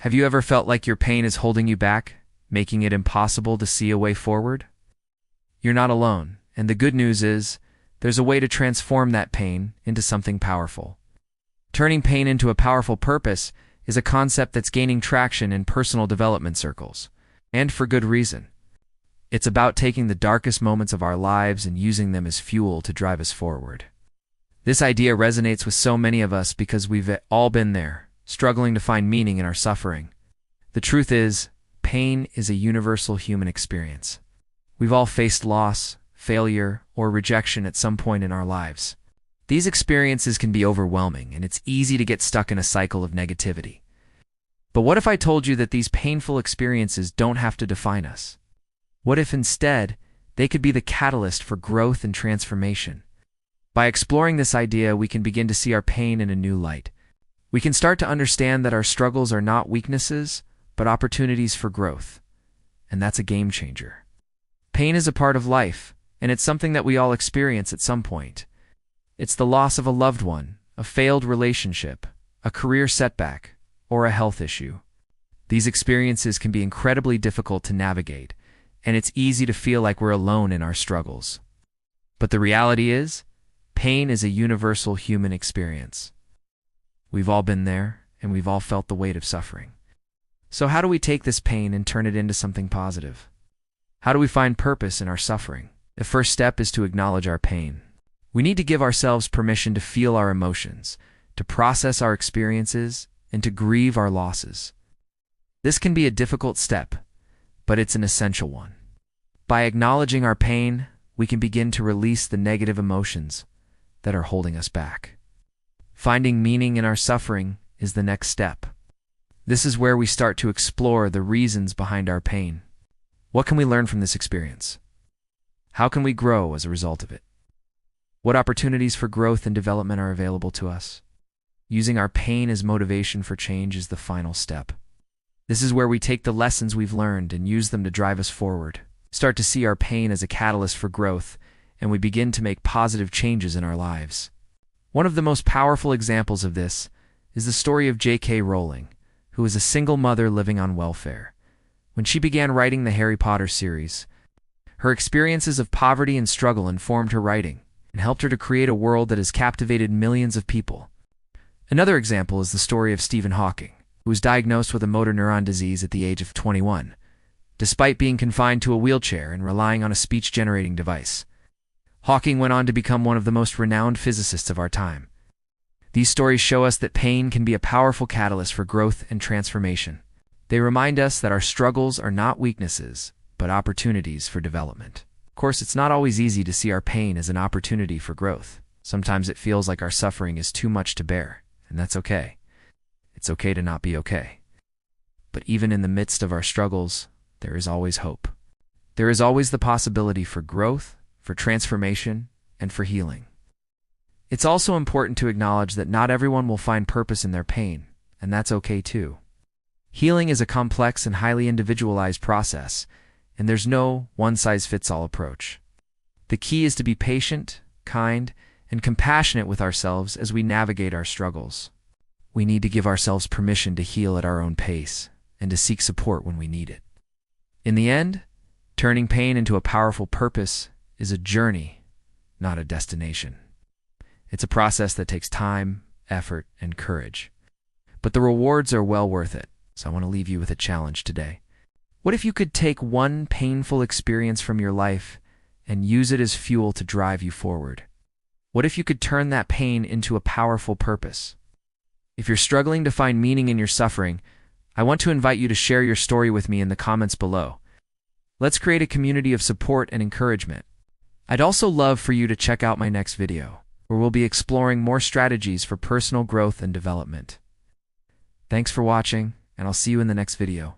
Have you ever felt like your pain is holding you back, making it impossible to see a way forward? You're not alone, and the good news is, there's a way to transform that pain into something powerful. Turning pain into a powerful purpose is a concept that's gaining traction in personal development circles, and for good reason. It's about taking the darkest moments of our lives and using them as fuel to drive us forward. This idea resonates with so many of us because we've all been there, struggling to find meaning in our suffering. The truth is, pain is a universal human experience. We've all faced loss, failure, or rejection at some point in our lives. These experiences can be overwhelming, and it's easy to get stuck in a cycle of negativity. But what if I told you that these painful experiences don't have to define us? What if instead, they could be the catalyst for growth and transformation? By exploring this idea, we can begin to see our pain in a new light. We can start to understand that our struggles are not weaknesses, but opportunities for growth. And that's a game changer. Pain is a part of life, and it's something that we all experience at some point. It's the loss of a loved one, a failed relationship, a career setback, or a health issue. These experiences can be incredibly difficult to navigate, and it's easy to feel like we're alone in our struggles. But the reality is, pain is a universal human experience. We've all been there, and we've all felt the weight of suffering. So how do we take this pain and turn it into something positive? How do we find purpose in our suffering? The first step is to acknowledge our pain. We need to give ourselves permission to feel our emotions, to process our experiences, and to grieve our losses. This can be a difficult step, but it's an essential one. By acknowledging our pain, we can begin to release the negative emotions that are holding us back. Finding meaning in our suffering is the next step. This is where we start to explore the reasons behind our pain. What can we learn from this experience? How can we grow as a result of it? What opportunities for growth and development are available to us? Using our pain as motivation for change is the final step. This is where we take the lessons we've learned and use them to drive us forward. Start to see our pain as a catalyst for growth, and we begin to make positive changes in our lives. One of the most powerful examples of this is the story of J.K. Rowling, who was a single mother living on welfare. When she began writing the Harry Potter series, her experiences of poverty and struggle informed her writing and helped her to create a world that has captivated millions of people. Another example is the story of Stephen Hawking, who was diagnosed with a motor neuron disease at the age of 21, despite being confined to a wheelchair and relying on a speech-generating device. Hawking went on to become one of the most renowned physicists of our time. These stories show us that pain can be a powerful catalyst for growth and transformation. They remind us that our struggles are not weaknesses, but opportunities for development. Of course, it's not always easy to see our pain as an opportunity for growth. Sometimes it feels like our suffering is too much to bear, and that's okay. It's okay to not be okay. But even in the midst of our struggles, there is always hope. There is always the possibility for growth, for transformation, and for healing. It's also important to acknowledge that not everyone will find purpose in their pain, and that's okay too. Healing is a complex and highly individualized process, and there's no one-size-fits-all approach. The key is to be patient, kind, and compassionate with ourselves as we navigate our struggles. We need to give ourselves permission to heal at our own pace and to seek support when we need it. In the end, turning pain into a powerful purpose is a journey, not a destination. It's a process that takes time, effort, and courage. But the rewards are well worth it, so I want to leave you with a challenge today. What if you could take one painful experience from your life and use it as fuel to drive you forward? What if you could turn that pain into a powerful purpose? If you're struggling to find meaning in your suffering, I want to invite you to share your story with me in the comments below. Let's create a community of support and encouragement. I'd also love for you to check out my next video, where we'll be exploring more strategies for personal growth and development. Thanks for watching, and I'll see you in the next video.